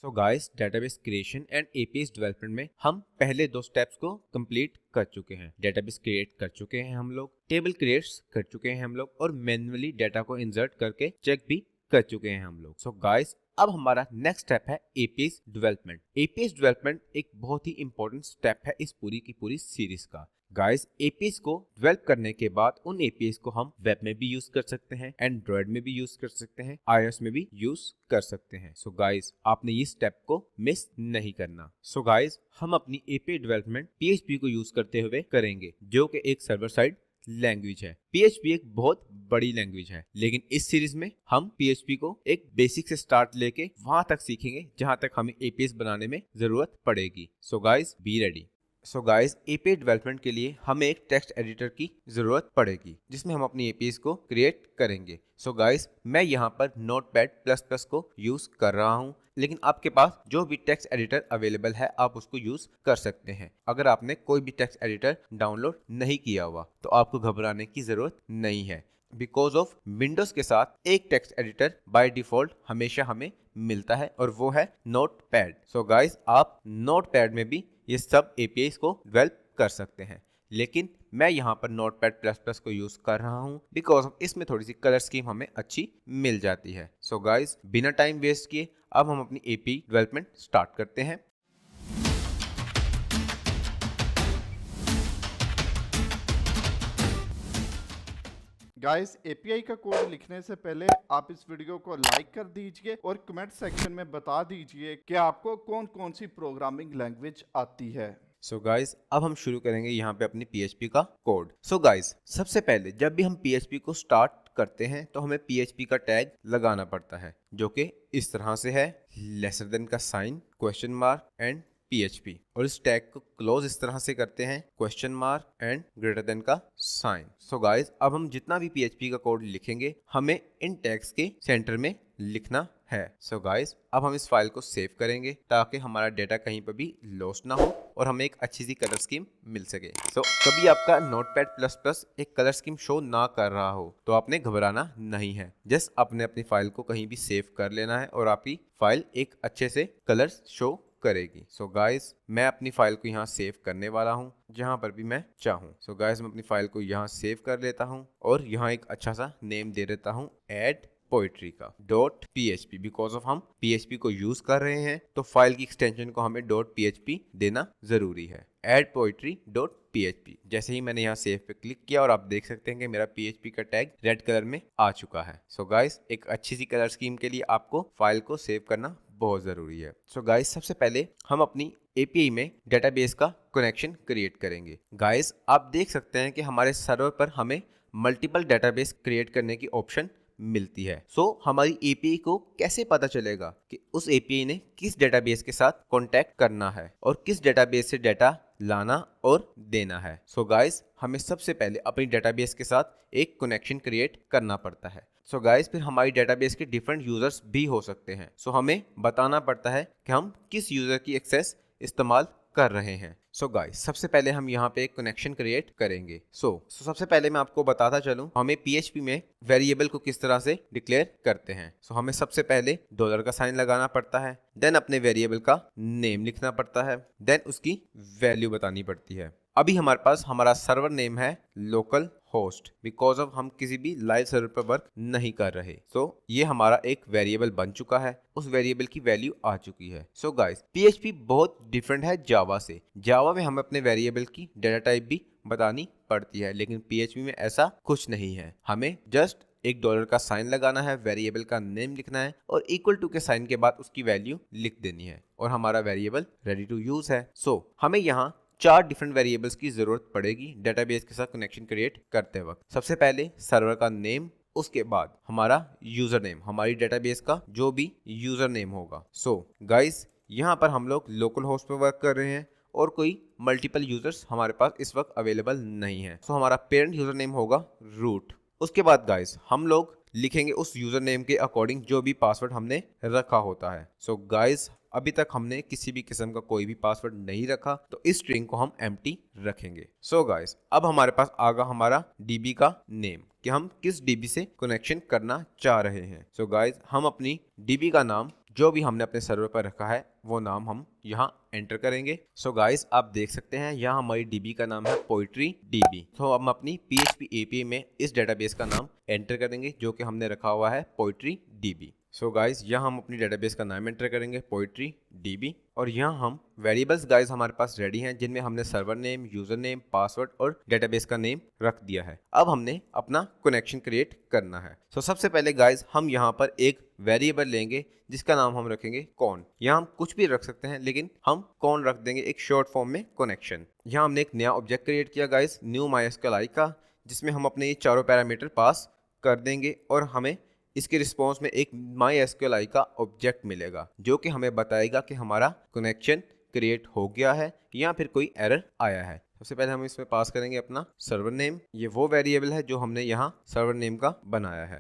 So guys, database creation and APIs development में हम पहले दो स्टेप्स को कंप्लीट कर चुके हैं। डेटाबेस क्रिएट कर चुके हैं हम लोग, टेबल क्रिएट्स कर चुके हैं हम लोग और मैन्युअली डाटा को इंसर्ट करके चेक भी कर चुके हैं हम लोग। सो गाइस, अब हमारा नेक्स्ट स्टेप है एपीआईज डेवलपमेंट। एपीआईज डेवलपमेंट एक बहुत ही इंपॉर्टेंट स्टेप है इस पूरी की पूरी सीरीज का। गाइस, एपीआईज को डेवलप करने के बाद उन एपीआईज को हम वेब में भी यूज कर सकते हैं, एंड्रॉइड में भी यूज कर सकते हैं, iOS में भी यूज कर सकते हैं। सो गाइस, आपने इस स्टेप को मिस नहीं करना। सो गाइस, हम अपनी एपीआई डेवलपमेंट पीएचपी को यूज करते हुए करेंगे, जो कि एक सर्वर साइड लैंग्वेज है। PHP एक बहुत बड़ी लैंग्वेज है, लेकिन इस सीरीज में हम PHP को एक बेसिक से स्टार्ट लेके वहां तक सीखेंगे जहां तक हमें APIs बनाने में जरूरत पड़ेगी। So guys, be ready. So guys, API development के लिए हमें एक टेक्स्ट एडिटर की जरूरत पड़ेगी जिसमें हम अपनी एपीआईज को क्रिएट करेंगे। सो गाइस, मैं यहाँ पर Notepad++ को यूज कर रहा हूँ, लेकिन आपके पास जो भी टेक्स्ट एडिटर अवेलेबल है आप उसको यूज कर सकते हैं। अगर आपने कोई भी टेक्स्ट एडिटर डाउनलोड नहीं किया हुआ तो आपको घबराने की जरूरत नहीं है, बिकॉज ऑफ विंडोज के साथ एक टेक्स्ट एडिटर बाय डिफॉल्ट हमेशा हमें मिलता है और वो है नोटपैड। सो गाइस, आप नोटपैड में भी ये सब एपीआईज को डेवलप कर सकते हैं, लेकिन मैं यहाँ पर Notepad++ को यूज कर रहा हूँ बिकॉज ऑफ इसमें थोड़ी सी कलर स्कीम हमें अच्छी मिल जाती है। सो गाइस, बिना टाइम वेस्ट किए अब हम अपनी एपीआई डेवलपमेंट स्टार्ट करते हैं। गाइस, एपीआई का कोड लिखने से पहले आप इस वीडियो को लाइक कर दीजिए और कमेंट सेक्शन में बता दीजिए कि आपको कौन कौन सी प्रोग्रामिंग लैंग्वेज आती है। सो गाइस, अब हम शुरू करेंगे यहाँ पे अपनी PHP का कोड। सो गाइस, सबसे पहले जब भी हम PHP को स्टार्ट करते हैं तो हमें PHP का टैग लगाना पड़ता है, जो कि इस तरह से है, लेसर देन का sign, question mark and PHP। और इस टैग को क्लोज इस तरह से करते हैं, question mark and greater than का साइन। सो गाइस, अब हम जितना भी PHP का कोड लिखेंगे हमें इन टैग्स के सेंटर में लिखना है। सो गाइस, अब हम इस फाइल को सेव करेंगे ताकि हमारा डेटा कहीं पर भी लॉस्ट ना हो और हमें एक अच्छी सी कलर स्कीम मिल सके। सो कभी आपका Notepad++ एक कलर स्कीम शो ना कर रहा हो तो आपने घबराना नहीं है, जस्ट आपने अपनी फाइल को कहीं भी सेव कर लेना है और आपकी फाइल एक अच्छे से कलर शो करेगी। सो गाइस, मैं अपनी फाइल को यहाँ सेव करने वाला हूँ जहाँ पर भी मैं चाहूँ। सो गाइस, मैं अपनी फाइल को यहाँ सेव कर लेता हूँ और यहाँ एक अच्छा सा नेम दे देता हूँ, ऐड पोइट्री का .php। बिकॉज ऑफ हम PHP को यूज कर रहे हैं तो फाइल की एक्सटेंशन को हमें .php देना जरूरी है, ऐड पोइट्री .php। जैसे ही मैंने यहाँ सेव पे क्लिक किया और आप देख सकते हैं कि मेरा PHP का टैग रेड कलर में आ चुका है। सो गाइस, एक अच्छी सी कलर स्कीम के लिए आपको फाइल को सेव करना बहुत जरूरी है। सो गाइस, सबसे पहले हम अपनी एपीआई में डेटाबेस का कनेक्शन क्रिएट करेंगे। गाइस, आप देख सकते हैं कि हमारे सर्वर पर हमें मल्टीपल डेटाबेस क्रिएट करने की ऑप्शन मिलती है। सो हमारी एपीआई को कैसे पता चलेगा कि उस एपीआई ने किस डेटाबेस के साथ कांटेक्ट करना है और किस डेटाबेस से डेटा लाना और देना है। सो गाइस, हमें सबसे पहले अपनी डेटाबेस के साथ एक कनेक्शन क्रिएट करना पड़ता है। सो गाइस, फिर हमारी डेटाबेस के डिफरेंट यूजर्स भी हो सकते हैं। सो हमें बताना पड़ता है कि हम किस यूजर की एक्सेस इस्तेमाल कर रहे हैं। सो गाइस, सबसे पहले हम यहाँ पे एक कनेक्शन क्रिएट करेंगे। सो सबसे पहले मैं आपको बताता चलूं हमें PHP में वेरिएबल को किस तरह से डिक्लेयर करते हैं। सो हमें सबसे पहले डॉलर का साइन लगाना पड़ता है, देन अपने वेरिएबल का नेम लिखना पड़ता है, देन उसकी वैल्यू बतानी पड़ती है। अभी हमारे पास हमारा सर्वर नेम है लोकल होस्ट, बिकॉज ऑफ हम किसी भी लाइव सर्वर पर वर्क नहीं कर रहे। सो ये हमारा एक वेरिएबल बन चुका है, उस वेरिएबल की वैल्यू आ चुकी है। सो गाइस, PHP बहुत डिफरेंट है जावा से। जावा में हमें अपने वेरिएबल की डेटा टाइप भी बतानी पड़ती है, लेकिन PHP में ऐसा कुछ नहीं है। हमें जस्ट एक डॉलर का साइन लगाना है, वेरिएबल का नेम लिखना है और इक्वल टू के साइन के बाद उसकी वैल्यू लिख देनी है और हमारा वेरिएबल रेडी टू यूज है। सो हमें यहाँ 4 डिफरेंट वेरिएबल्स की जरूरत पड़ेगी डेटाबेस के साथ कनेक्शन क्रिएट करते वक्त। सबसे पहले सर्वर का नेम, उसके बाद हमारा यूजर नेम, हमारी डेटाबेस का जो भी यूजर नेम होगा। सो गाइस, यहाँ पर हम लोग लोकल होस्ट पे वर्क कर रहे हैं और कोई मल्टीपल यूजर्स हमारे पास इस वक्त अवेलेबल नहीं है। सो हमारा पेरेंट यूजर नेम होगा रूट। उसके बाद गाइस, हम लोग लिखेंगे उस यूजर नेम के अकॉर्डिंग जो भी पासवर्ड हमने रखा होता है। सो गाइस, अभी तक हमने किसी भी किस्म का कोई भी पासवर्ड नहीं रखा तो इस स्ट्रिंग को हम एम्प्टी रखेंगे। सो गाइस, अब हमारे पास आ गया हमारा डीबी का नेम कि हम किस डीबी से कनेक्शन करना चाह रहे हैं। सो गाइस, हम अपनी डीबी का नाम जो भी हमने अपने सर्वर पर रखा है वो नाम हम यहाँ एंटर करेंगे। सो गाइस आप देख सकते हैं यहाँ हमारी डीबी का नाम है पोएट्री डीबी। तो हम अपनी PHP API में इस डेटाबेस का नाम एंटर करेंगे जो कि हमने रखा हुआ है पोएट्री डीबी। सो गाइस यहाँ हम अपनी डेटाबेस का नाम एंटर करेंगे पोएट्री डीबी, और यहाँ हम वेरिएबल्स गाइस हमारे पास रेडी हैं जिनमें हमने server name, user name, password और डेटाबेस का नेम रख दिया है। अब हमने अपना कनेक्शन क्रिएट करना है। सो सबसे पहले गाइस हम यहाँ पर एक वेरिएबल लेंगे जिसका नाम हम रखेंगे कॉन। यहाँ हम कुछ भी रख सकते हैं लेकिन हम कॉन रख देंगे एक शॉर्ट फॉर्म में कनेक्शन। यहाँ हमने एक नया ऑब्जेक्ट क्रिएट किया गाइस न्यू MySQL का, जिसमें हम अपने ये चारों पैरामीटर पास कर देंगे और हमें इसके रिस्पॉन्स में एक MySQL का ऑब्जेक्ट मिलेगा जो कि हमें बताएगा कि हमारा कनेक्शन क्रिएट हो गया है या फिर कोई एरर आया है। सबसे पहले हम इसमें पास करेंगे अपना सर्वर नेम। ये वो वेरिएबल है जो हमने यहाँ सर्वर नेम का बनाया है।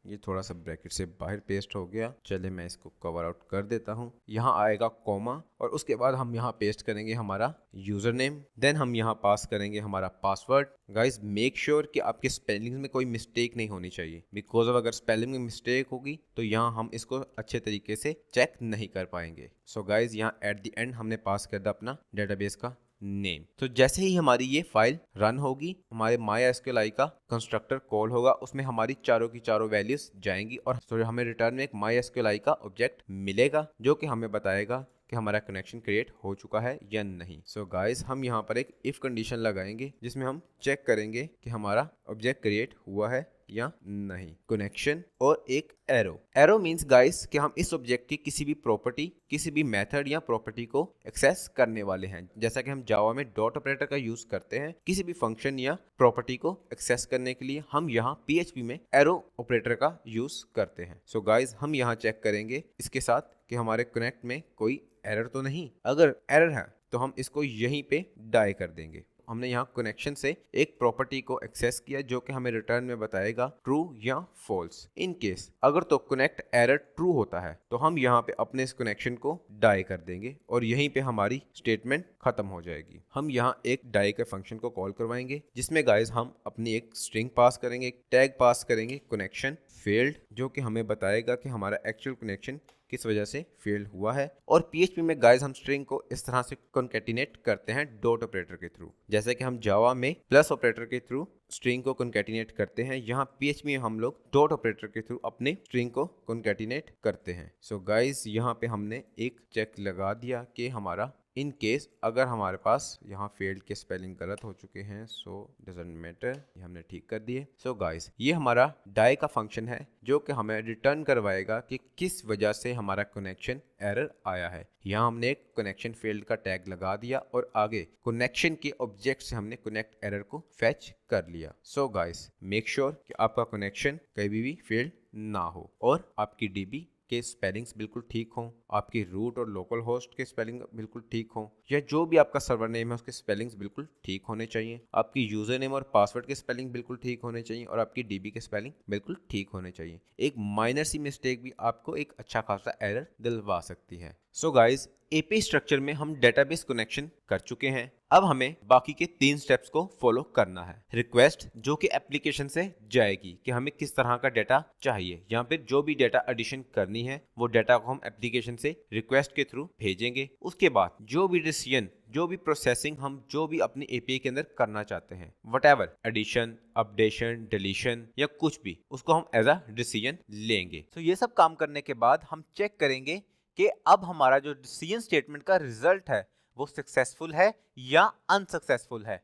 ये थोड़ा सा ब्रैकेट से बाहर पेस्ट हो गया। चलिए मैं इसको कवर आउट कर देता हूँ। यहाँ आएगा कॉमा और उसके बाद हम यहाँ पेस्ट करेंगे हमारा यूजर नेम। देन हम यहाँ पास करेंगे हमारा पासवर्ड। गाइज मेक श्योर कि आपके स्पेलिंग में कोई मिस्टेक नहीं होनी चाहिए, बिकॉज ऑफ अगर स्पेलिंग में मिस्टेक होगी तो यहाँ हम इसको अच्छे तरीके से चेक नहीं कर पाएंगे। गाइज यहाँ एट द एंड हमने पास कर दिया अपना डेटाबेस का नेम। तो जैसे ही हमारी ये फाइल रन होगी हमारे MySQL का कंस्ट्रक्टर कॉल होगा, उसमें हमारी चारों की चारों वैल्यूज जाएंगी और हमें रिटर्न में एक MySQL का ऑब्जेक्ट मिलेगा जो कि हमें बताएगा कि हमारा कनेक्शन क्रिएट हो चुका है या नहीं। गाइस हम यहाँ पर एक इफ कंडीशन लगाएंगे जिसमें हम चेक करेंगे कि हमारा ऑब्जेक्ट क्रिएट हुआ है या नहीं। कनेक्शन और एक एरो मींस गाइस कि हम इस ऑब्जेक्ट की किसी भी प्रॉपर्टी, किसी भी मेथड या प्रॉपर्टी को एक्सेस करने वाले हैं। जैसा कि हम जावा में डॉट ऑपरेटर का यूज करते हैं किसी भी फंक्शन या प्रॉपर्टी को एक्सेस करने के लिए, हम यहाँ PHP में एरो ऑपरेटर का यूज करते हैं। गाइस हम यहाँ चेक करेंगे इसके साथ कि हमारे कनेक्ट में कोई एरर तो नहीं। अगर एरर है तो हम इसको यहीं पे डाई कर देंगे। हमने यहाँ कनेक्शन से एक प्रॉपर्टी को एक्सेस किया जो कि हमें रिटर्न में बताएगा ट्रू या फॉल्स। इन केस अगर तो कनेक्ट एरर ट्रू होता है तो हम यहाँ पे अपने इस कनेक्शन को डाई कर देंगे और यहीं पे हमारी स्टेटमेंट खत्म हो जाएगी। हम यहाँ एक डाई के फंक्शन को कॉल करवाएंगे जिसमें गाइस हम अपनी एक स्ट्रिंग पास करेंगे, एक टैग पास करेंगे कनेक्शन फेल्ड, जो कि हमें बताएगा कि हमारा एक्चुअल कनेक्शन किस वजह से फेल हुआ है। और PHP में गाइस हम स्ट्रिंग को इस तरह से कॉन्कैटिनेट करते हैं डॉट ऑपरेटर के थ्रू, जैसे कि हम जावा में प्लस ऑपरेटर के थ्रू स्ट्रिंग को कॉन्कैटिनेट करते हैं। यहाँ PHP में हम लोग डॉट ऑपरेटर के थ्रू अपने स्ट्रिंग को कॉन्कैटिनेट करते हैं। गाइस यहाँ पे हमने एक चेक लगा दिया कि हमारा इन केस अगर हमारे पास यहाँ फेल्ड के स्पेलिंग गलत हो चुके हैं डजंट मैटर, ये हमने ठीक कर दिए। गाइस ये हमारा डाई का फंक्शन है जो कि हमें रिटर्न करवाएगा कि किस वजह से हमारा कनेक्शन एरर आया है। यहाँ हमने एक कनेक्शन फेल्ड का टैग लगा दिया और आगे कनेक्शन के ऑब्जेक्ट से हमने कनेक्ट एरर को फेच कर लिया। गाइस मेक श्योर कि आपका कनेक्शन कभी भी फेल्ड ना हो और आपकी डीबी के स्पेलिंग्स बिल्कुल ठीक हों, आपकी रूट और लोकल होस्ट के स्पेलिंग बिल्कुल ठीक हों, या जो भी आपका सर्वर नेम है उसके स्पेलिंग्स बिल्कुल ठीक होने चाहिए, आपकी यूजर नेम और पासवर्ड के स्पेलिंग बिल्कुल ठीक होने चाहिए और आपकी डीबी के स्पेलिंग बिल्कुल ठीक होने चाहिए। एक माइनर सी मिस्टेक भी आपको एक अच्छा खासा एरर दिलवा सकती है। गाइस API स्ट्रक्चर में हम डेटाबेस कनेक्शन कर चुके हैं। अब हमें बाकी के 3 स्टेप्स को फॉलो करना है। रिक्वेस्ट जो कि एप्लीकेशन से जाएगी कि हमें किस तरह का डेटा चाहिए, या फिर जो भी डेटा एडिशन करनी है वो डेटा को हम एप्लीकेशन से रिक्वेस्ट के थ्रू भेजेंगे। उसके बाद जो भी डिसीजन, जो भी प्रोसेसिंग हम जो भी अपनी API के अंदर करना चाहते हैं, व्हाटएवर एडिशन, अपडेशन, डिलीशन या कुछ भी, उसको हम एज अ डिसीजन लेंगे। ये सब काम करने के बाद हम चेक करेंगे कि अब हमारा जो डिसीजन स्टेटमेंट का रिजल्ट है वो सक्सेसफुल है या अनसक्सेसफुल है।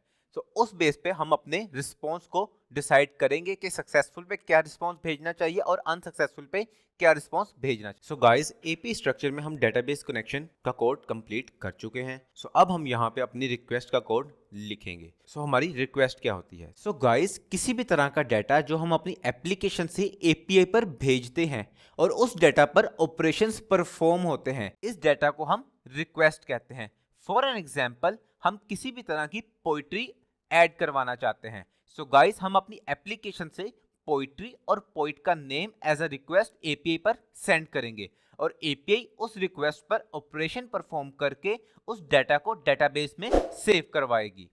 उस बेस पे हम अपने रिस्पॉन्स को डिसाइड करेंगे कि सक्सेसफुल पे क्या रिस्पॉन्स भेजना चाहिए और अनसक्सेसफुल पे क्या रिस्पॉन्स भेजना चाहिए। गाइस API स्ट्रक्चर में हम डेटाबेस कनेक्शन का कोड कंप्लीट कर चुके हैं। अब हम यहाँ पे अपनी रिक्वेस्ट का कोड लिखेंगे। हमारी रिक्वेस्ट क्या होती है? गाइस किसी भी तरह का डाटा जो हम अपनी एप्लीकेशन से API पर भेजते हैं और उस डाटा पर ऑपरेशंस परफॉर्म होते हैं, इस डाटा को हम रिक्वेस्ट कहते हैं। फॉर एन एग्जाम्पल हम किसी भी तरह की पोइट्री ऐड करवाना चाहते हैं। गाइस हम अपनी एप्लीकेशन से पोइट्री और पोइट का name as a request API पर सेंड करेंगे और API उस रिक्वेस्ट पर ऑपरेशन परफॉर्म करके उस डाटा को डेटाबेस में सेव करवाएगी।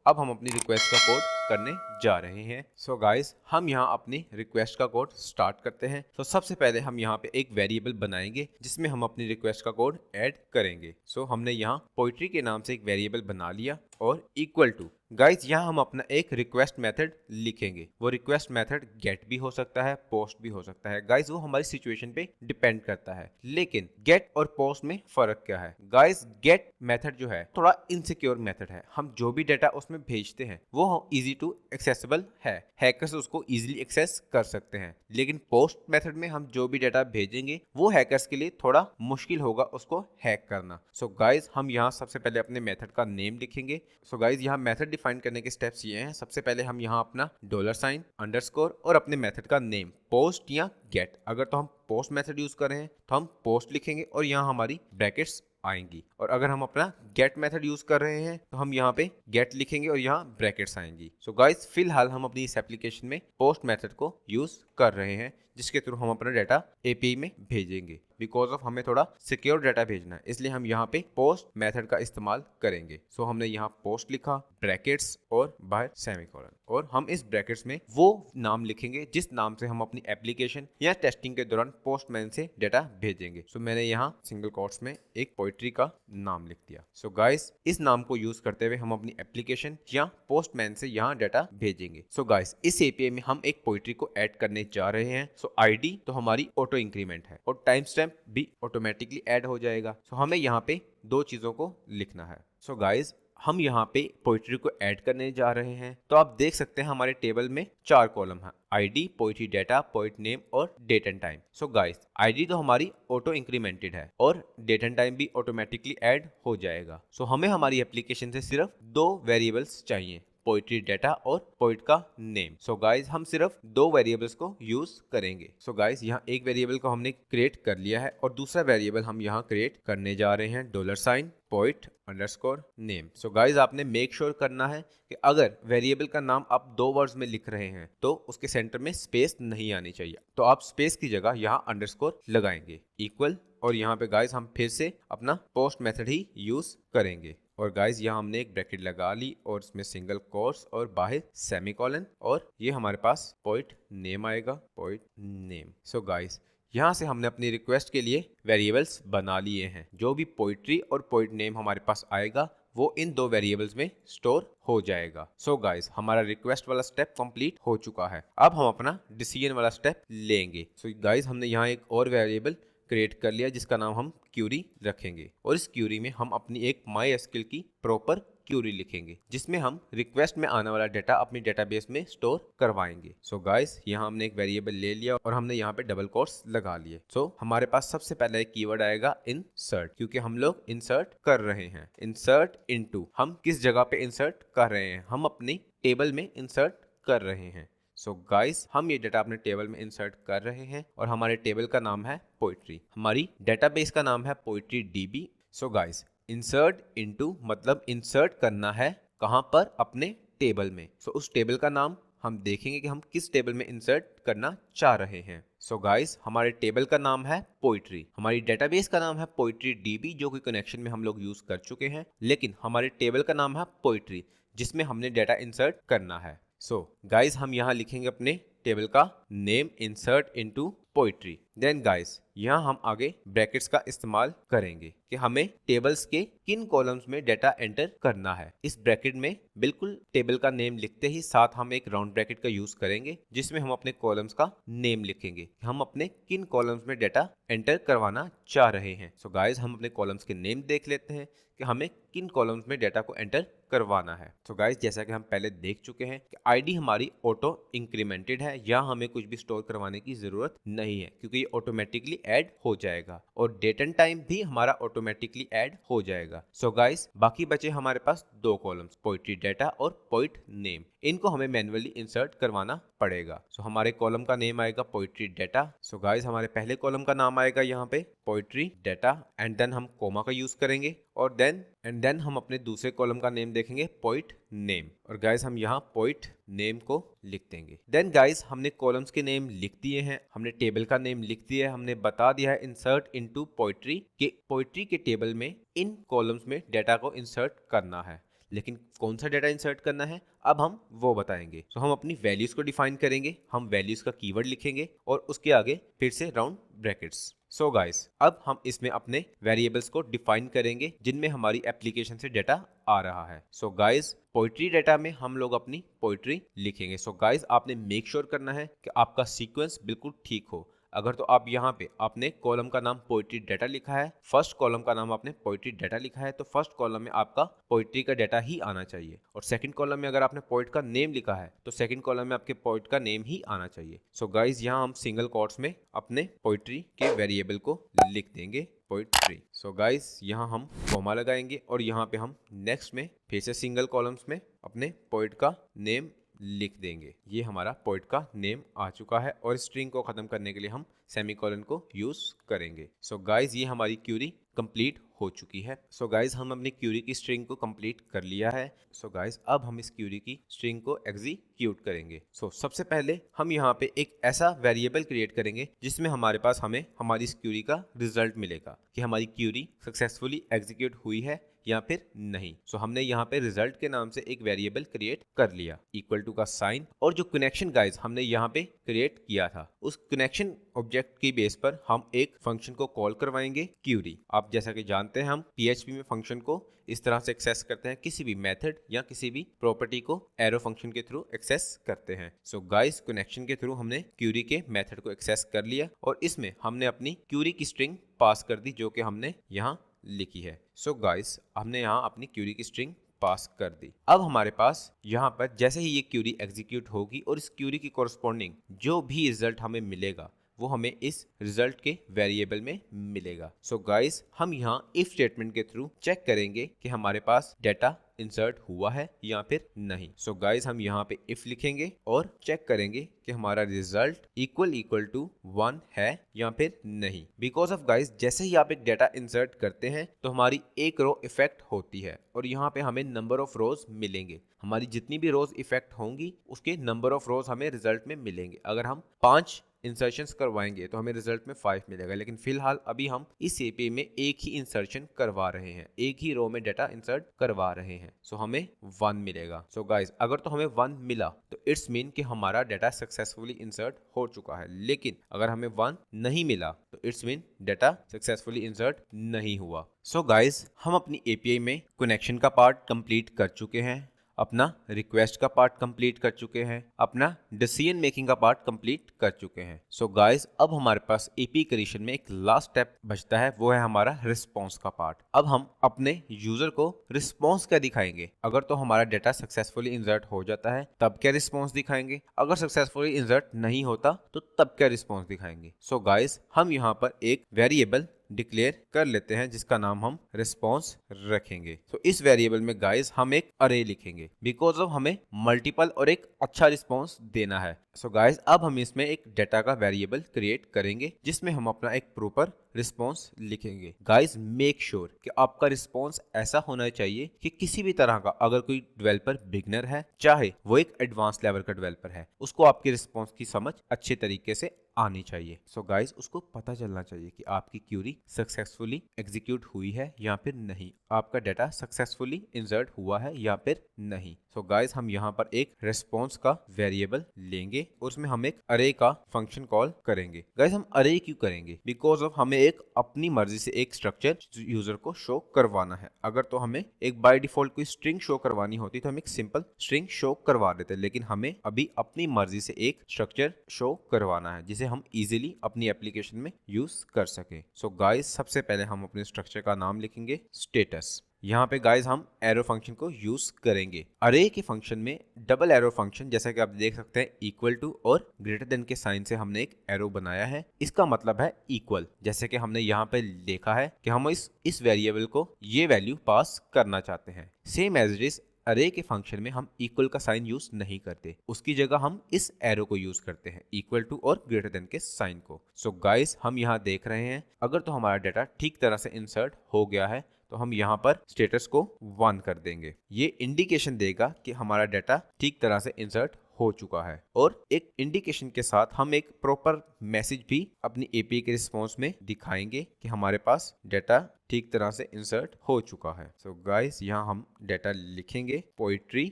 अब हम अपनी रिक्वेस्ट का कोड करने जा रहे हैं। सो गाइस हम यहाँ अपनी रिक्वेस्ट का कोड स्टार्ट करते हैं। तो सबसे पहले हम यहाँ पे एक वेरिएबल बनाएंगे जिसमें हम अपनी रिक्वेस्ट का कोड ऐड करेंगे। सो हमने यहाँ पोइट्री के नाम से एक वेरिएबल बना लिया और इक्वल टू गाइस यहाँ हम अपना एक रिक्वेस्ट मेथड लिखेंगे। वो रिक्वेस्ट मेथड गेट भी हो सकता है, पोस्ट भी हो सकता है। गाइस वो हमारी सिचुएशन पे डिपेंड करता है। लेकिन गेट और पोस्ट में फर्क क्या है? गाइस गेट मेथड जो है थोड़ा इनसिक्योर मेथड है। हम जो भी डेटा उसमें भेजते हैं वो इजी टू एक्सेसिबल है, हैकर्स उसको इजीली एक्सेस कर सकते हैं। लेकिन पोस्ट मेथड में हम जो भी डेटा भेजेंगे वो हैकर्स के लिए थोड़ा मुश्किल होगा उसको हैक करना। सो गाइस हम यहाँ सबसे पहले अपने मेथड का नेम लिखेंगे। सो गाइस यहाँ मेथड डिफाइन करने के स्टेप्स ये हैं। सबसे पहले हम यहाँ अपना $, अंडरस्कोर और अपने मेथड का नेम पोस्ट या गेट, अगर तो हम पोस्ट मेथड यूज कर रहे हैं तो हम पोस्ट लिखेंगे और यहाँ हमारी ब्रैकेट्स आएंगी। और अगर हम अपना गेट मेथड यूज कर रहे हैं तो हम यहाँ पे गेट लिखेंगे और यहाँ ब्रैकेट्स आएंगी। सो गाइस फिलहाल हम अपनी इस एप्लीकेशन में पोस्ट मेथड को यूज कर रहे हैं जिसके थ्रू हम अपना डाटा एपीआई में भेजेंगे। बिकॉज ऑफ हमें थोड़ा सिक्योर डाटा भेजना है इसलिए हम यहाँ पे पोस्ट मेथड का इस्तेमाल करेंगे। सो हमने यहाँ पोस्ट लिखा, ब्रैकेट्स और बाहर सेमीकोलन, और हम इस ब्रैकेट्स में वो नाम लिखेंगे जिस नाम से हम अपनी एप्लीकेशन या टेस्टिंग के दौरान पोस्टमैन से डाटा भेजेंगे। सो मैंने यहाँ सिंगल कोट्स में एक पोइट्री का नाम लिख दिया। सो गाइस इस नाम को यूज करते हुए हम अपनी एप्लीकेशन या पोस्टमैन से यहाँ डाटा भेजेंगे। सो गाइस इस एपीआई में हम एक पोइट्री को ऐड करने जा रहे हैं। सो आईडी तो हमारी ऑटो इंक्रीमेंट है और टाइम स्टैम्प भी ऑटोमेटिकली ऐड हो जाएगा। सो हमें यहाँ पे दो चीजों को लिखना है। सो गाइस हम यहाँ पे पोइट्री को ऐड करने जा रहे हैं। तो आप देख सकते हैं हमारे टेबल में 4 कॉलम है, ID, poetry data, poet name और date and time. So guys ID तो हमारी ऑटो इंक्रीमेंटेड है और डेट एंड टाइम भी ऑटोमेटिकली ऐड हो जाएगा। सो हमें हमारी एप्लीकेशन से सिर्फ 2 वेरिएबल्स चाहिए, पोइट्री डाटा और पोइट का नेम। सो गाइस हम सिर्फ 2 वेरिएबल्स को यूज करेंगे। सो गाइस यहाँ एक वेरिएबल को हमने क्रिएट कर लिया है और दूसरा वेरिएबल हम यहाँ क्रिएट करने जा रहे हैं, $, poet underscore name. So guys आपने मेक श्योर करना है कि अगर वेरिएबल का नाम आप 2 वर्ड्स में लिख रहे हैं तो उसके सेंटर में स्पेस नहीं आनी चाहिए। तो आप स्पेस की जगह यहाँ अंडरस्कोर लगाएंगे, इक्वल, और यहाँ पे गाइस हम फिर से अपना पोस्ट मेथड ही यूज करेंगे। और गाइस यहाँ हमने एक ब्रैकेट लगा ली और इसमें सिंगल कोट्स और बाहर सेमीकोलन, और ये हमारे पास पोइट नेम आएगा, पोइट नेम। सो गाइस यहाँ से हमने अपनी रिक्वेस्ट के लिए वेरिएबल्स बना लिए हैं। जो भी पोइट्री और पोइट नेम हमारे पास आएगा वो इन 2 वेरिएबल्स में स्टोर हो जाएगा। सो गाइस हमारा रिक्वेस्ट वाला स्टेप कंप्लीट हो चुका है। अब हम अपना डिसीजन वाला स्टेप लेंगे। सो गाइस हमने यहाँ एक और वेरिएबल क्रिएट कर लिया जिसका नाम हम क्यूरी रखेंगे, और इस क्यूरी में हम अपनी एक MySQL की प्रॉपर क्यूरी लिखेंगे जिसमें हम रिक्वेस्ट में आने वाला डाटा अपनी डेटाबेस में स्टोर करवाएंगे। सो गाइस यहाँ हमने एक वेरिएबल ले लिया और हमने यहाँ पे डबल कोट्स लगा लिए। सो हमारे पास सबसे पहले एक कीवर्ड आएगा इंसर्ट, क्योंकि हम लोग इंसर्ट कर रहे हैं। इंसर्ट इनटू, हम किस जगह पे इंसर्ट कर रहे हैं? हम अपनी टेबल में इंसर्ट कर रहे हैं। सो गाइस हम ये डाटा अपने टेबल में इंसर्ट कर रहे हैं और हमारे टेबल का नाम है पोइट्री, हमारी डेटाबेस का नाम है poetry dB. So guys insert into मतलब इंसर्ट करना है कहाँ पर? अपने टेबल में। सो उस टेबल का नाम हम देखेंगे कि हम किस टेबल में इंसर्ट करना चाह रहे हैं। सो गाइस हमारे टेबल का नाम है पोइट्री, हमारी डेटाबेस का नाम है पोइट्री डीबी जो कि कनेक्शन में हम लोग यूज कर चुके हैं, लेकिन हमारे टेबल का नाम है पोइट्री जिसमें हमने डाटा इंसर्ट करना है। सो गाइस हम यहाँ लिखेंगे अपने टेबल का name insert into poetry. Then guys यहाँ हम आगे ब्रैकेट्स का इस्तेमाल करेंगे कि हमें टेबल्स के किन कॉलम्स में डाटा एंटर करना है। इस ब्रैकेट में बिल्कुल टेबल का नेम लिखते ही साथ हम एक राउंड ब्रैकेट का यूज करेंगे जिसमें हम अपने कॉलम्स का नेम लिखेंगे, हम अपने किन कॉलम्स में डाटा एंटर करवाना चाह रहे हैं। सो गाइस हम अपने कॉलम्स के नेम देख लेते हैं कि हमें किन कॉलम्स में डाटा को एंटर करवाना है। सो गाइस जैसा कि हम पहले देख चुके हैं कि आईडी हमारी ऑटो इंक्रीमेंटेड है, यहाँ हमें कुछ भी स्टोर करवाने की जरूरत नहीं है क्योंकि ये ऑटोमेटिकली ऐड हो जाएगा, और डेट एंड टाइम भी हमारा ऑटोमेटिकली ऐड हो जाएगा। सो गाइस बाकी बचे हमारे पास 2 कॉलम्स, पोइट्री डाटा और पोइट नेम। इनको हमें मैन्युअली इंसर्ट करवाना पड़ेगा। सो हमारे कॉलम का नेम आएगा पोइट्री डाटा। सो गाइस हमारे पहले कॉलम का नाम आएगा यहाँ पे पोइट्री डाटा, एंड देन हम कोमा का यूज करेंगे, और देन हम अपने दूसरे कॉलम का नेम देखेंगे पोइट नेम, और गाइस हम यहाँ पोइट नेम को लिख देंगे। देन गाइस हमने कॉलम्स के नेम लिख दिए हैं, हमने टेबल का नेम लिख दिया है, हमने बता दिया है इंसर्ट इनटू पोइट्री के पोइट्री के टेबल में इन कॉलम्स में डाटा को इंसर्ट करना है। लेकिन कौन सा डेटा इंसर्ट करना है अब हम वो बताएंगे। हम अपनी वैल्यूज को डिफाइन करेंगे, हम वैल्यूज का कीवर्ड लिखेंगे और उसके आगे फिर से राउंड ब्रैकेट्स। सो गाइस, अब हम इसमें अपने वेरिएबल्स को डिफाइन करेंगे जिनमें हमारी एप्लीकेशन से डेटा आ रहा है। सो गाइस, पोइट्री डेटा में हम लोग अपनी पोइट्री लिखेंगे। सो गाइस, आपने मेक श्योर करना है कि आपका सीक्वेंस बिल्कुल ठीक हो। अगर तो आप यहाँ पे आपने कॉलम का नाम पोइट्री डेटा लिखा है, फर्स्ट कॉलम का नाम आपने पोइट्री डेटा लिखा है, तो फर्स्ट कॉलम में आपका पोइट्री का डेटा ही आना चाहिए। और सेकंड कॉलम में अगर आपने पोइट का नेम लिखा है तो सेकंड कॉलम में आपके पोइट का नेम ही आना चाहिए। सो गाइस, यहाँ हम सिंगल कोट्स में अपने पोइट्री के वेरिएबल को लिख देंगे, पोइट्री। सो गाइस, यहाँ हम कॉमा लगाएंगे और यहाँ पे हम नेक्स्ट में फिर से सिंगल कॉलम्स में अपने पोइट का नेम लिख देंगे। ये हमारा पोइट का नेम आ चुका है और स्ट्रिंग को खत्म करने के लिए हम सेमीकोलन को यूज करेंगे। सो गाइस, ये हमारी क्यूरी कंप्लीट हो चुकी है। सो गाइस, हम अपनी क्यूरी की स्ट्रिंग को कंप्लीट कर लिया है। सो गाइस, अब हम इस क्यूरी की स्ट्रिंग को एग्जीक्यूट करेंगे। सबसे पहले हम यहाँ पे एक ऐसा वेरिएबल क्रिएट करेंगे जिसमें हमारे पास हमें हमारी इस क्यूरी का रिजल्ट मिलेगा कि हमारी क्यूरी सक्सेसफुली एग्जीक्यूट हुई है या फिर नहीं। हमने यहाँ पे रिजल्ट के नाम से एक वेरिएबल क्रिएट कर लिया, इक्वल टू का साइन, और जो कनेक्शन गाइस हमने यहाँ पे क्रिएट किया था उस कनेक्शन ऑब्जेक्ट की बेस पर हम एक फंक्शन को कॉल करवाएंगे, क्यूरी। आप जैसा कि जानते हैं हम PHP में फंक्शन को इस तरह से एक्सेस करते हैं, किसी भी मेथड या किसी भी प्रॉपर्टी को एरो फंक्शन के थ्रू एक्सेस करते हैं। गाइस, कनेक्शन के थ्रू हमने क्यूरी के मेथड को एक्सेस कर लिया और इसमें हमने अपनी क्यूरी की स्ट्रिंग पास कर दी जो कि हमने यहाँ लिखी है। गाइस, हमने यहाँ अपनी क्यूरी की स्ट्रिंग पास कर दी। अब हमारे पास यहाँ पर जैसे ही ये क्यूरी एग्जीक्यूट होगी और इस क्यूरी की कोरस्पॉन्डिंग जो भी रिजल्ट हमें मिलेगा वो हमें इस रिजल्ट के वेरिएबल में मिलेगा। गाइस, हम यहाँ इफ स्टेटमेंट के थ्रू चेक करेंगे कि हमारे पास डेटा इंसर्ट हुआ है या फिर नहीं। गाइस, हम यहाँ पे इफ लिखेंगे और चेक करेंगे कि हमारा रिजल्ट इक्वल टू 1 है या फिर नहीं। बिकॉज ऑफ गाइस, जैसे ही आप एक डेटा इंसर्ट करते हैं तो हमारी एक रो इफेक्ट होती है और यहाँ पे हमें नंबर ऑफ रोज मिलेंगे। हमारी जितनी भी रोज इफेक्ट होंगी उसके नंबर ऑफ रोज हमें रिजल्ट में मिलेंगे। अगर हम 5 इंसर्शंस करवाएंगे तो हमें रिजल्ट में 5 मिलेगा, लेकिन फिलहाल अभी हम इस एपीआई में एक ही इंसर्शन करवा रहे हैं, एक ही रो में डेटा इंसर्ट करवा रहे हैं। हमें 1 मिलेगा। गाइस, अगर तो हमें 1 मिला तो इट्स मीन कि हमारा डेटा सक्सेसफुली इंसर्ट हो चुका है, लेकिन अगर हमें 1 नहीं मिला तो it's mean data successfully insert नहीं हुआ। गाइस, हम अपनी एपीआई में कनेक्शन का पार्ट कंप्लीट कर चुके हैं, अपना रिक्वेस्ट का पार्ट कंप्लीट कर चुके हैं, अपना डिसीजन मेकिंग का पार्ट कंप्लीट कर चुके हैं। गाइस, अब हमारे पास एपीआई क्रिएशन में एक लास्ट स्टेप बचता है, वो है हमारा रिस्पॉन्स का पार्ट। अब हम अपने यूजर को रिस्पॉन्स क्या दिखाएंगे। अगर तो हमारा डेटा सक्सेसफुली इंसर्ट हो जाता है तब क्या रिस्पॉन्स दिखाएंगे, अगर सक्सेसफुली इंसर्ट नहीं होता तो तब क्या रिस्पॉन्स दिखाएंगे। गाइस, हम यहाँ पर एक वेरिएबल डिक्लेयर कर लेते हैं जिसका नाम हम रिस्पॉन्स रखेंगे। इस वेरिएबल में गाइस हम एक अरे लिखेंगे बिकॉज ऑफ हमें मल्टीपल और एक अच्छा रिस्पॉन्स देना है। गाइस, अब हम इसमें एक डेटा का वेरिएबल क्रिएट करेंगे जिसमें हम अपना एक प्रॉपर रिस्पॉन्स लिखेंगे। गाइस, मेक श्योर कि आपका रिस्पॉन्स ऐसा होना चाहिए कि किसी भी तरह का अगर कोई डेवलपर बिगनर है चाहे वो एक एडवांस लेवल का डेवलपर है, उसको आपके रिस्पॉन्स की समझ अच्छे तरीके से आनी चाहिए। गाइस, उसको पता चलना चाहिए कि आपकी क्यूरी सक्सेसफुली एग्जीक्यूट हुई है या फिर नहीं, आपका डेटा सक्सेसफुली इंसर्ट हुआ है या फिर नहीं। गाइस, हम यहाँ पर एक रिस्पॉन्स का वेरिएबल लेंगे और उसमें हम एक अरे का फंक्शन कॉल करेंगे। गाइस, हम अरे क्यों करेंगे, बिकॉज ऑफ हमें एक अपनी मर्जी से एक स्ट्रक्चर यूजर को शो करवाना है। अगर तो हमें एक बाय डिफॉल्ट कोई स्ट्रिंग शो करवानी होती तो हम एक सिंपल स्ट्रिंग शो करवा देते, लेकिन हमें अभी अपनी मर्जी से एक स्ट्रक्चर शो करवाना है जिसे हम इजीली अपनी एप्लीकेशन में यूज कर सके। गाइस, सबसे पहले हम अपने स्ट्रक्चर का नाम लिखेंगे स्टेटस। यहाँ पे गाइस हम एरो फंक्शन को यूज करेंगे। अरे के फंक्शन में डबल एरो फंक्शन, जैसा कि आप देख सकते हैं, इक्वल टू और ग्रेटर देन के साइन से हमने एक एरो बनाया है। इसका मतलब है इक्वल, जैसे कि हमने यहाँ पे देखा है कि हम इस वेरिएबल को ये वैल्यू पास करना चाहते हैं। सेम एज इट इज अरे के फंक्शन में हम इक्वल का साइन यूज नहीं करते, उसकी जगह हम इस एरो को यूज करते हैं, इक्वल टू और ग्रेटर देन के साइन को। गाइस, हम यहाँ देख रहे हैं अगर तो हमारा डाटा ठीक तरह से इंसर्ट हो गया है तो हम यहाँ पर स्टेटस को 1 कर देंगे। ये इंडिकेशन देगा कि हमारा डाटा ठीक तरह से इंसर्ट हो चुका है, और एक इंडिकेशन के साथ हम एक प्रॉपर मैसेज भी अपनी एपीआई के रिस्पॉन्स में दिखाएंगे कि हमारे पास डाटा ठीक तरह से इंसर्ट हो चुका है। सो गाइस यहाँ हम डाटा लिखेंगे poetry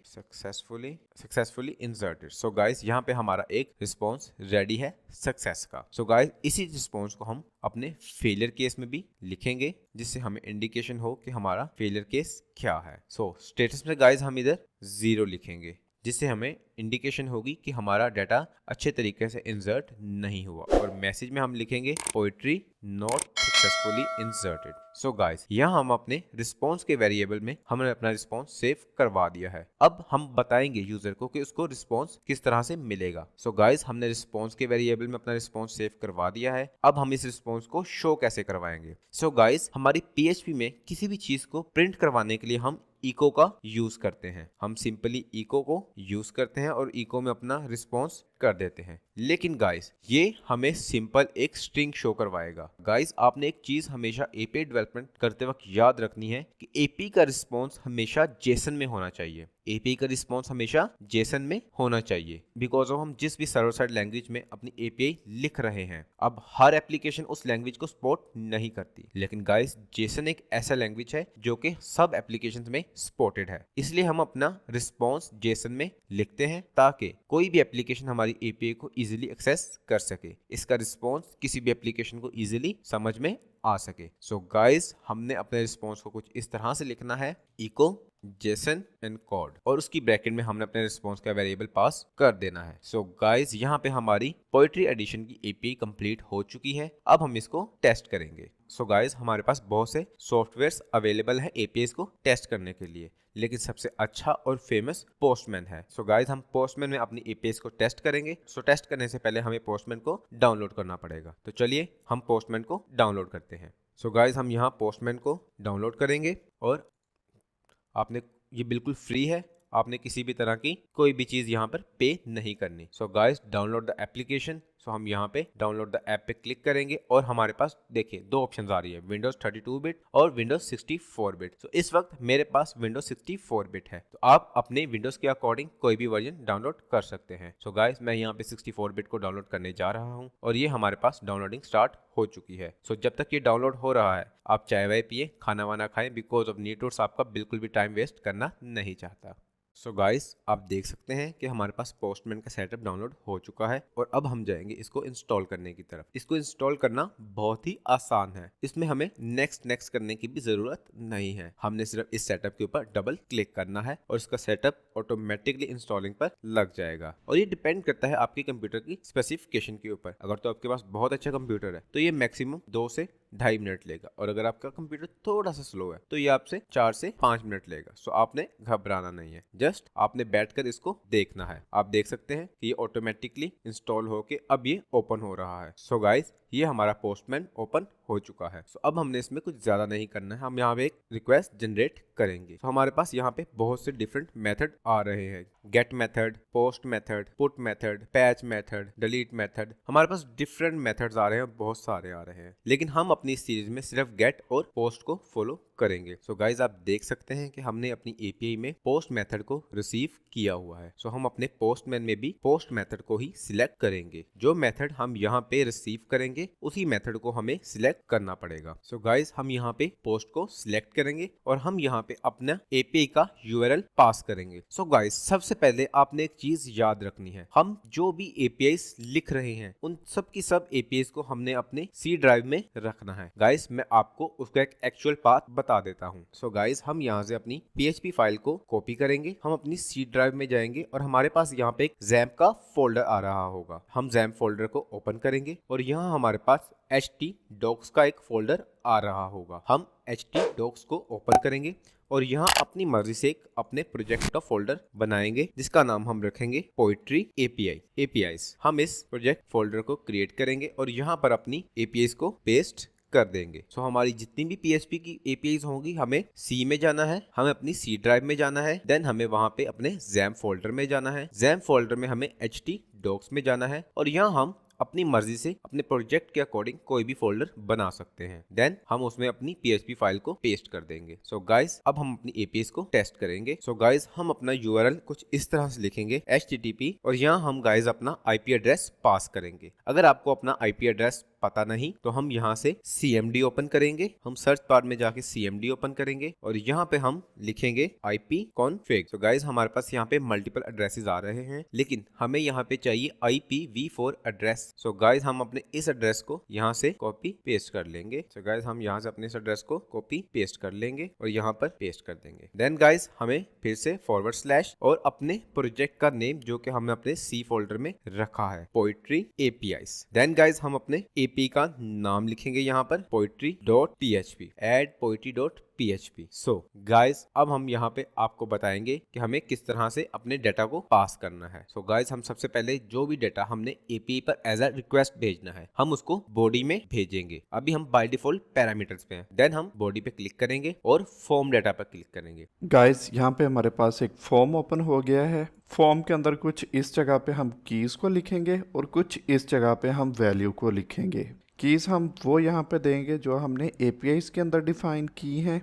successfully inserted. So guys यहाँ पे हमारा एक रिस्पॉन्स रेडी है सक्सेस का। सो गाइस इसी रिस्पॉन्स को हम अपने फेलियर केस में भी लिखेंगे जिससे हमें इंडिकेशन हो कि हमारा फेलियर केस क्या है। सो स्टेटस में गाइस हम इधर 0 लिखेंगे जिससे हमें इंडिकेशन होगी कि हमारा डाटा अच्छे तरीके से इंसर्ट नहीं हुआ। और मैसेज में हम लिखेंगे poetry not successfully inserted. So guys यहाँ हम अपने रिस्पॉन्स के वेरिएबल में हमने अपना रिस्पॉन्स सेव करवा दिया है। अब हम बताएंगे यूजर को कि उसको रिस्पॉन्स किस तरह से मिलेगा। सो गाइस हमने रिस्पॉन्स के वेरिएबल में अपना रिस्पॉन्स सेव करवा दिया है। अब हम इस रिस्पॉन्स को शो कैसे करवाएंगे। सो गाइस हमारी PHP में किसी भी चीज को प्रिंट करवाने के लिए हम इको का यूज करते हैं। हम सिंपली इको को यूज करते हैं और इको में अपना रिस्पॉन्स कर देते हैं। लेकिन गाइस ये हमें सिंपल एक स्ट्रिंग शो करवाएगा। गाइस आपने एक चीज हमेशा API डेवलपमेंट करते वक्त याद रखनी है कि API का रिस्पॉन्स हमेशा जेसन में होना चाहिए। API का रिस्पॉन्स हमेशा जेसन में होना चाहिए बिकॉज ऑफ हम जिस भी सर्वर साइड लैंग्वेज में अपनी API लिख रहे हैं, अब हर एप्लीकेशन उस लैंग्वेज को सपोर्ट नहीं करती। लेकिन गाइस जेसन एक ऐसा लैंग्वेज है जो कि सब एप्लीकेशंस में सपोर्टेड है, इसलिए हम अपना रिस्पॉन्स जेसन में लिखते हैं ताकि कोई भी एप्लीकेशन हमारी API को इजीली एक्सेस कर सके, इसका रिस्पॉन्स किसी भी एप्लीकेशन को इजीली समझ में आ सके। सो गाइस हमने अपने रिस्पॉन्स को कुछ इस तरह से लिखना है, इको जेसन एंड कोड, और उसकी ब्रैकेट में हमने अपने रिस्पॉन्स का वेरिएबल पास कर देना है। सो गाइस यहाँ पे हमारी पोइट्री एडिशन की API कंप्लीट हो चुकी है। अब हम इसको टेस्ट करेंगे। सो गाइस हमारे पास बहुत से सॉफ्टवेयर्स अवेलेबल है APIs को टेस्ट करने के लिए, लेकिन सबसे अच्छा और फेमस पोस्टमैन है। सो गाइस हम पोस्टमैन में अपनी APIs को टेस्ट करेंगे। सो टेस्ट करने से पहले हमें पोस्टमैन को डाउनलोड करना पड़ेगा। तो चलिए हम पोस्टमैन को डाउनलोड करते हैं। सो गाइस हम यहाँ पोस्टमैन को डाउनलोड करेंगे और आपने ये बिल्कुल फ्री है, आपने किसी भी तरह की कोई भी चीज यहाँ पर पे नहीं करनी। So guys download the application. So हम यहाँ पे डाउनलोड द ऐप पे क्लिक करेंगे और हमारे पास देखिए 2 ऑप्शंस आ रही है, विंडोज 32 बिट और विंडोज 64 बिट। सो इस वक्त मेरे पास विंडोज 64 बिट है, तो आप अपने विंडोज के अकॉर्डिंग कोई भी वर्जन डाउनलोड कर सकते हैं। सो गाइस मैं यहाँ पे 64 बिट को डाउनलोड करने जा रहा हूँ और ये हमारे पास डाउनलोडिंग स्टार्ट हो चुकी है। सो जब तक ये डाउनलोड हो रहा है आप चाय वाय पिए, खाना वाना खाएं, बिकॉज ऑफ नीटवर्स आपका बिल्कुल भी टाइम वेस्ट करना नहीं चाहता। सो गाइस आप देख सकते हैं कि हमारे पास पोस्टमैन का सेटअप डाउनलोड हो चुका है और अब हम जाएंगे इसको इंस्टॉल करने की तरफ। इसको इंस्टॉल करना बहुत ही आसान है, इसमें हमें नेक्स्ट करने की भी जरूरत नहीं है। हमने सिर्फ इस सेटअप के ऊपर डबल क्लिक करना है और इसका सेटअप ऑटोमेटिकली इंस्टॉलिंग पर लग जाएगा। और ये डिपेंड करता है आपके कंप्यूटर की स्पेसिफिकेशन के ऊपर। अगर तो आपके पास बहुत अच्छा कंप्यूटर है तो ये मैक्सिमम 2 से 2.5 मिनट लेगा, और अगर आपका कंप्यूटर थोड़ा सा स्लो है तो ये आपसे 4 से 5 मिनट लेगा। सो आपने घबराना नहीं है, जस्ट आपने बैठकर इसको देखना है। आप देख सकते हैं कि ये ऑटोमेटिकली इंस्टॉल होके अब ये ओपन हो रहा है। सो गाइस ये हमारा पोस्टमैन ओपन हो चुका है। सो अब हमने इसमें कुछ ज्यादा नहीं करना है, हम यहाँ पे एक रिक्वेस्ट जनरेट करेंगे। तो हमारे पास यहाँ पे बहुत से डिफरेंट मेथड आ रहे हैं, get method, post method, put method, patch method, delete method. हमारे पास डिफरेंट मेथड्स आ रहे हैं, बहुत सारे आ रहे हैं, लेकिन हम अपनी सीरीज में सिर्फ गेट और पोस्ट को फॉलो करेंगे। सो गाइज आप देख सकते हैं कि हमने अपनी API में पोस्ट मेथड को रिसीव किया हुआ है। सो हम अपने पोस्टमैन में भी पोस्ट मेथड को ही सिलेक्ट करेंगे। जो मेथड हम यहाँ पे रिसीव करेंगे उसी मेथड को हमें सिलेक्ट करना पड़ेगा। सो गाइज हम यहाँ पे पोस्ट को सिलेक्ट करेंगे और हम यहाँ पे अपना API का URL पास करेंगे। सो गाइज सबसे पहले आपने एक चीज याद रखनी है, हम जो भी APIs लिख रहे हैं उन सब की सब APIs को हमने अपने C ड्राइव में रखना है। गाइज मैं आपको उसका एक एक्चुअल पाथ बता देता हूँ। सो गाइज हम यहाँ से अपनी PHP फाइल को कॉपी करेंगे, हम अपनी C ड्राइव में जाएंगे और हमारे पास यहाँ पे एक XAMPP का फोल्डर आ रहा होगा। हम XAMPP फोल्डर को ओपन करेंगे और यहाँ हमारे पास htdocs का एक फोल्डर आ रहा होगा। हम htdocs को ओपन करेंगे और यहाँ अपनी मर्जी से एक अपने प्रोजेक्ट का फोल्डर बनाएंगे जिसका नाम हम रखेंगे पोइट्री APIs। हम इस प्रोजेक्ट फोल्डर को क्रिएट करेंगे और यहाँ पर अपनी APIs को पेस्ट कर देंगे। सो हमारी जितनी भी PHP की APIs होंगी हमें C में जाना है, हमें अपनी C ड्राइव में जाना है, देन हमें वहां पे अपने XAMPP फोल्डर में जाना है, XAMPP फोल्डर में हमें htdocs में जाना है और यहाँ हम अपनी मर्जी से अपने प्रोजेक्ट के अकॉर्डिंग कोई भी फोल्डर बना सकते हैं। देन हम उसमें अपनी PHP फाइल को पेस्ट कर देंगे। सो गाइस अब हम अपनी APIs को टेस्ट करेंगे। सो गाइस हम अपना URL कुछ इस तरह से लिखेंगे HTTP और यहाँ हम गाइस अपना IP एड्रेस पास करेंगे। अगर आपको अपना IP एड्रेस पता नहीं तो हम यहाँ से CMD ओपन करेंगे। हम सर्च बार में जाके CMD ओपन करेंगे और यहाँ पे हम लिखेंगे IP config। तो गाइस हमारे पास यहाँ पे मल्टीपल एड्रेसेस आ रहे हैं, लेकिन हमें यहाँ पे चाहिए IPv4 एड्रेस। सो गाइस हम अपने इस एड्रेस को यहाँ से कॉपी पेस्ट कर लेंगे। सो गाइस हम यहाँ से अपने इस एड्रेस को कॉपी पेस्ट कर लेंगे और यहाँ पर पेस्ट कर देंगे। देन गाइस हमें फिर से / और अपने प्रोजेक्ट का नेम जो कि हमने अपने C फोल्डर में रखा है, पोएट्री APIs। देन गाइस हम अपने API का नाम लिखेंगे यहाँ पर poetry.php, add poetry.php। सो गाइस अब हम यहाँ पे आपको बताएंगे कि हमें किस तरह से अपने डाटा को पास करना है। सो गाइस हम सबसे पहले जो भी डाटा हमने API पर एज अ रिक्वेस्ट भेजना है हम उसको बॉडी में भेजेंगे। अभी हम बाय डिफॉल्ट पैरामीटर्स पे हैं। देन हम बॉडी पे क्लिक करेंगे और फॉर्म डाटा पर क्लिक करेंगे। गाइस यहाँ पे हमारे पास एक फॉर्म ओपन हो गया है। फॉर्म के अंदर कुछ इस जगह पे हम कीज को लिखेंगे और कुछ इस जगह पे हम वैल्यू को लिखेंगे। कीज हम वो यहाँ पे देंगे जो हमने APIs के अंदर डिफाइन की हैं,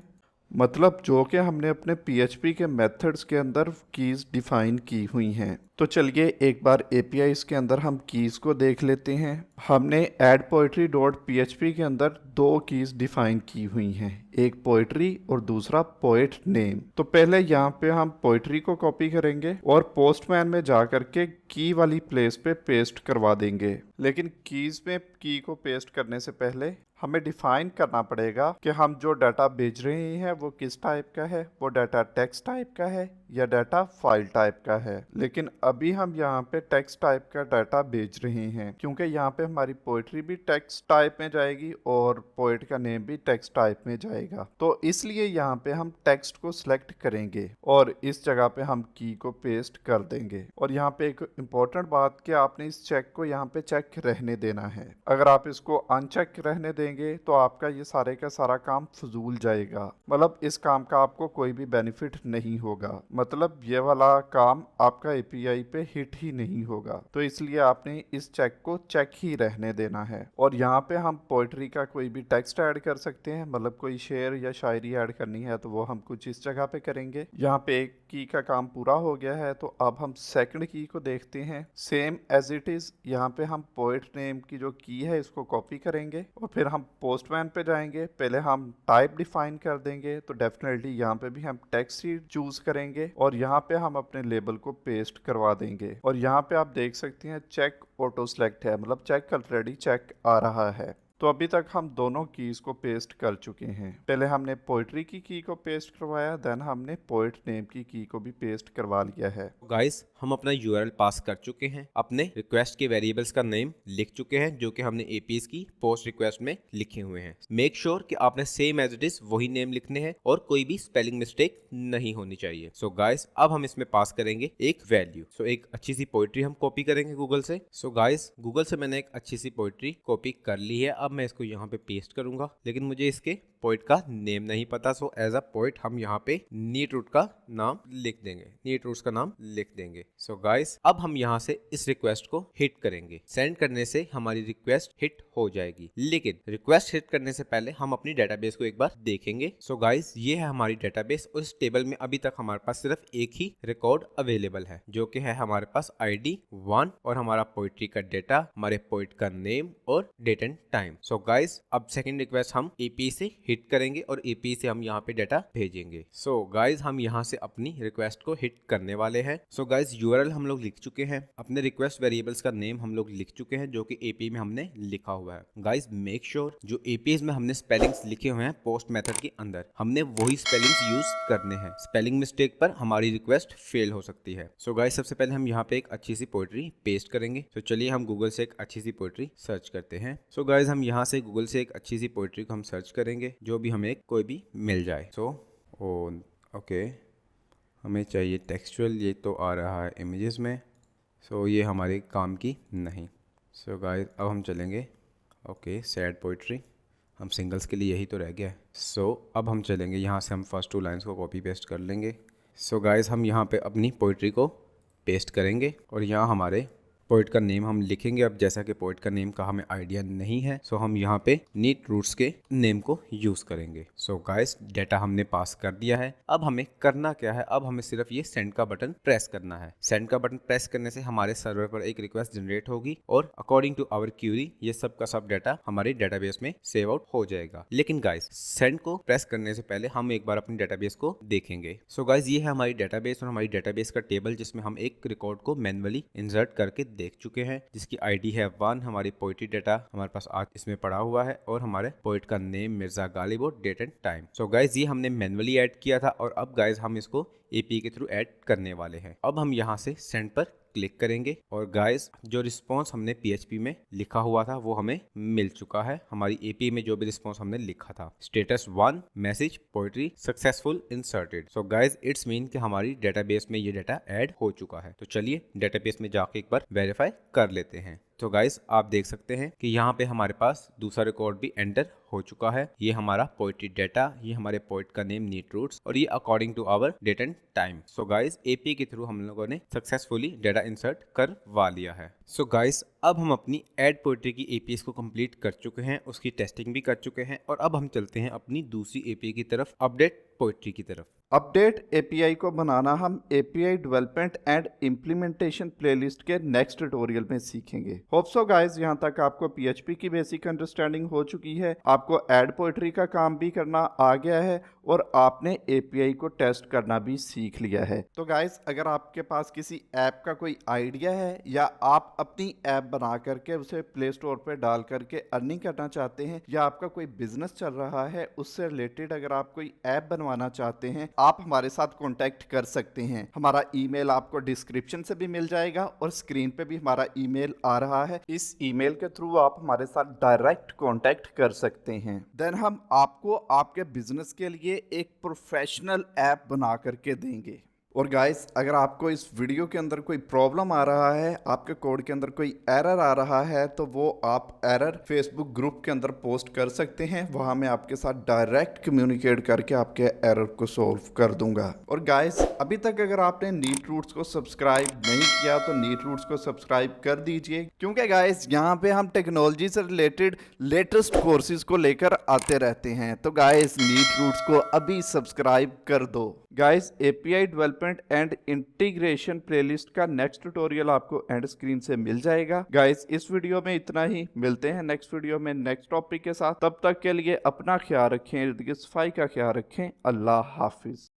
मतलब जो कि हमने अपने PHP के मेथड्स के अंदर कीज डिफाइन की हुई हैं। तो चलिए एक बार APIs के अंदर हम कीज को देख लेते हैं। हमने add poetry.php के अंदर 2 कीज डिफाइन की हुई हैं, एक पोएट्री और दूसरा पोएट नेम। तो पहले यहाँ पे हम पोएट्री को कॉपी करेंगे और पोस्टमैन में जा करके की वाली प्लेस पे पेस्ट करवा देंगे। लेकिन कीज में की को पेस्ट करने से पहले हमें डिफाइन करना पड़ेगा कि हम जो डाटा भेज रहे हैं वो किस टाइप का है, वो डाटा टेक्स्ट टाइप का है या डाटा फाइल टाइप का है। लेकिन अभी हम यहाँ पे टेक्स्ट टाइप का डाटा भेज रहे हैं क्योंकि यहाँ पे हमारी पोएट्री भी टेक्स्ट टाइप में जाएगी और पोएट का नेम भी टेक्स्ट टाइप में जाएगा। तो इसलिए यहाँ पे हम टेक्स्ट को सिलेक्ट करेंगे और इस जगह पे हम की को पेस्ट कर देंगे। और यहाँ पे एक इम्पोर्टेंट बात कि आपने इस चेक को यहाँ पे चेक रहने देना है। अगर आप इसको अनचेक रहने देंगे तो आपका ये सारे का सारा काम फजूल जाएगा, मतलब इस काम का आपको कोई भी बेनिफिट नहीं होगा, मतलब ये वाला काम आपका API पे हिट ही नहीं होगा। तो इसलिए आपने इस चेक को चेक ही रहने देना है। और यहाँ पे हम पोएट्री का कोई भी टेक्स्ट ऐड कर सकते हैं, मतलब कोई शेर या शायरी ऐड करनी है तो वो हम कुछ इस जगह पे करेंगे। यहाँ पे एक की का काम पूरा हो गया है तो अब हम सेकंड की को देखते हैं। सेम एज इट इज यहाँ पे हम पोएट नेम की जो की है इसको कॉपी करेंगे और फिर हम पोस्टमैन पे जाएंगे। पहले हम टाइप डिफाइन कर देंगे, तो डेफिनेटली यहाँ पे भी हम टेक्स्ट ही चूज करेंगे और यहाँ पे हम अपने लेबल को पेस्ट करवा देंगे। और यहाँ पे आप देख सकते हैं चेक ऑटो सेलेक्ट है, मतलब चेक ऑलरेडी चेक आ रहा है। तो अभी तक हम दोनों कीज को पेस्ट कर चुके हैं। पहले हमने पोएट्री की को पेस्ट करवाया, देन हमने पोएट नेम की को भी पेस्ट करवा लिया है। गाइस हम अपना URL पास कर चुके हैं, अपने रिक्वेस्ट के वेरिएबल्स का नेम लिख चुके हैं जो कि हमने APIs की पोस्ट रिक्वेस्ट में लिखे हुए हैं। मेक श्योर कि आपने सेम एज इट इज वही नेम लिखने हैं और कोई भी स्पेलिंग मिस्टेक नहीं होनी चाहिए। सो गाइस अब हम इसमें पास करेंगे एक वैल्यू। सो एक अच्छी सी पोएट्री हम कॉपी करेंगे गूगल से। सो गाइस गूगल से मैंने एक अच्छी सी पोएट्री कॉपी कर ली है। अब मैं इसको यहाँ पे पेस्ट करूंगा, लेकिन मुझे इसके पोएट का नेम नहीं पता। सो एज अ पोएट हम यहाँ पे नीट का नाम लिख देंगे, नीट का नाम लिख देंगे। सो गाइस अब हम यहाँ से इस रिक्वेस्ट को हिट करेंगे। सेंड करने से हमारी रिक्वेस्ट हिट हो जाएगी, लेकिन रिक्वेस्ट हिट करने से पहले हम अपनी डेटाबेस को एक बार देखेंगे। सो गाइस ये है हमारी डेटाबेस और इस टेबल में अभी तक हमारे पास सिर्फ एक ही रिकॉर्ड अवेलेबल है जो कि है हमारे पास ID 1 और हमारा पोएट्री का डेटा, हमारे पोएट का नेम और date and time. So guys अब सेकंड रिक्वेस्ट हम API से हिट करेंगे और API से हम यहाँ पे डाटा भेजेंगे। सो गाइस हम यहाँ से अपनी रिक्वेस्ट को हिट करने वाले हैं। सो गाइस URL हम लोग लिख चुके हैं, अपने रिक्वेस्ट वेरिएबल्स का नेम हम लोग लिख चुके हैं जो कि API में हमने लिखा हुआ है। गाइस मेक श्योर जो APIs में हमने स्पेलिंग्स लिखे हुए हैं पोस्ट मेथड के अंदर हमने वही स्पेलिंग्स यूज करने हैं। स्पेलिंग मिस्टेक पर हमारी रिक्वेस्ट फेल हो सकती है। सो गाइस सबसे पहले हम यहाँ पे एक अच्छी सी पोएट्री पेस्ट करेंगे। तो चलिए हम गूगल से एक अच्छी सी पोएट्री सर्च करते हैं। सो गाइस हम यहाँ से गूगल से एक अच्छी सी पोएट्री को हम सर्च करेंगे जो भी हमें कोई भी मिल जाए। सो ओके हमें चाहिए टेक्सचुअल, ये तो आ रहा है इमेजेस में। सो ये हमारे काम की नहीं। सो गाइस अब हम चलेंगे ओके सैड पोएट्री, हम सिंगल्स के लिए यही तो रह गया है। सो अब हम चलेंगे यहाँ से हम फर्स्ट 2 लाइन्स को कॉपी पेस्ट कर लेंगे। सो गाइस हम यहाँ पे अपनी पोएट्री को पेस्ट करेंगे और यहाँ हमारे पोइट का नेम हम लिखेंगे। अब जैसा कि पोइट का नेम का हमें आइडिया नहीं है, सो हम यहाँ पे नीट रूट्स के नेम को यूज करेंगे। सो गाइस, डेटा हमने पास कर दिया है। अब हमें करना क्या है, अब हमें सिर्फ ये सेंड का बटन प्रेस करना है। सेंड का बटन प्रेस करने से हमारे सर्वर पर एक रिक्वेस्ट जनरेट होगी और अकॉर्डिंग टू आवर क्यूरी ये सब का सब डाटा हमारे डेटाबेस में सेव आउट हो जाएगा। लेकिन गाइस, सेंड को प्रेस करने से पहले हम एक बार अपनी डेटाबेस को देखेंगे। सो गाइस, ये है हमारी डेटाबेस और हमारी डेटाबेस का टेबल, जिसमें हम एक रिकॉर्ड को मैन्युअली इंसर्ट करके देख चुके हैं, जिसकी आईडी है 1। हमारी पोइट्री डाटा हमारे पास आज इसमें पड़ा हुआ है और हमारे पोइट का नेम मिर्जा गालिब और date and time. So guys, ये हमने मैन्युअली ऐड किया था और अब गाइस हम इसको एपीआई के थ्रू ऐड करने वाले हैं। अब हम यहाँ से सेंड पर क्लिक करेंगे और गाइस, जो रिस्पॉन्स हमने पीएचपी में लिखा हुआ था वो हमें मिल चुका है। हमारी एपीआई में जो भी रिस्पॉन्स हमने लिखा था, status 1 message poetry successful inserted. So guys, it's mean कि हमारी डेटाबेस में ये डाटा ऐड हो चुका है। तो चलिए डेटाबेस में जाके एक बार वेरीफाई कर लेते हैं। तो गाइस, आप देख सकते हैं कि यहाँ पे हमारे पास दूसरा रिकॉर्ड भी एंटर हो चुका है। ये हमारा पोइट्री डाटा, ये हमारे पोइट का नेम नीट रूट्स और ये according to our date and time. So guys, API के थ्रू हम लोगों ने सक्सेसफुली डाटा इंसर्ट करवा लिया है। सो गाइस, अब हम अपनी ऐड पोइट्री की एपीआई को कंप्लीट कर चुके हैं, उसकी टेस्टिंग भी कर चुके हैं और अब हम चलते हैं अपनी दूसरी एपीआई की तरफ, अपडेट पोइट्री की तरफ। अपडेट एपीआई को बनाना हम API development and implementation playlist के नेक्स्ट ट्यूटोरियल में सीखेंगे। होप सो गाइस, यहाँ तक आपको पीएचपी की बेसिक अंडरस्टैंडिंग हो चुकी है, आपको ऐड पोइट्री का काम भी करना आ गया है और आपने एपीआई को टेस्ट करना भी सीख लिया है। तो गाइस, अगर आपके पास किसी ऐप का कोई आइडिया है या आप अपनी ऐप बना करके उसे प्ले स्टोर पर डाल करके अर्निंग करना चाहते हैं या आपका कोई बिजनेस चल रहा है, उससे रिलेटेड अगर आप कोई ऐप बनवाना चाहते हैं, आप हमारे साथ कांटेक्ट कर सकते हैं। हमारा ईमेल आपको डिस्क्रिप्शन से भी मिल जाएगा और स्क्रीन पे भी हमारा ईमेल आ रहा है। इस ईमेल के थ्रू आप हमारे साथ डायरेक्ट कांटेक्ट कर सकते हैं। देन हम आपको आपके बिजनेस के लिए एक प्रोफेशनल ऐप बना करके देंगे। और गाइस, अगर आपको इस वीडियो के अंदर कोई प्रॉब्लम आ रहा है, आपके कोड के अंदर कोई एरर आ रहा है, तो वो आप एरर फेसबुक ग्रुप के अंदर पोस्ट कर सकते हैं। वहां मैं आपके साथ डायरेक्ट कम्युनिकेट करके आपके एरर को सॉल्व कर दूंगा। और गाइस, अभी तक अगर आपने नीट रूट्स को सब्सक्राइब नहीं किया तो नीट रूट्स को सब्सक्राइब कर दीजिए, क्योंकि गाइस यहाँ पे हम टेक्नोलॉजी से रिलेटेड लेटेस्ट कोर्सेज को लेकर आते रहते हैं। तो गाइस, नीट रूट्स को अभी सब्सक्राइब कर दो। Guys, API development and integration playlist का नेक्स्ट ट्यूटोरियल आपको एंड स्क्रीन से मिल जाएगा। गाइस, इस वीडियो में इतना ही, मिलते हैं नेक्स्ट वीडियो में नेक्स्ट टॉपिक के साथ। तब तक के लिए अपना ख्याल रखें, इर्द गिर्द सफाई का ख्याल रखें। अल्लाह हाफिज।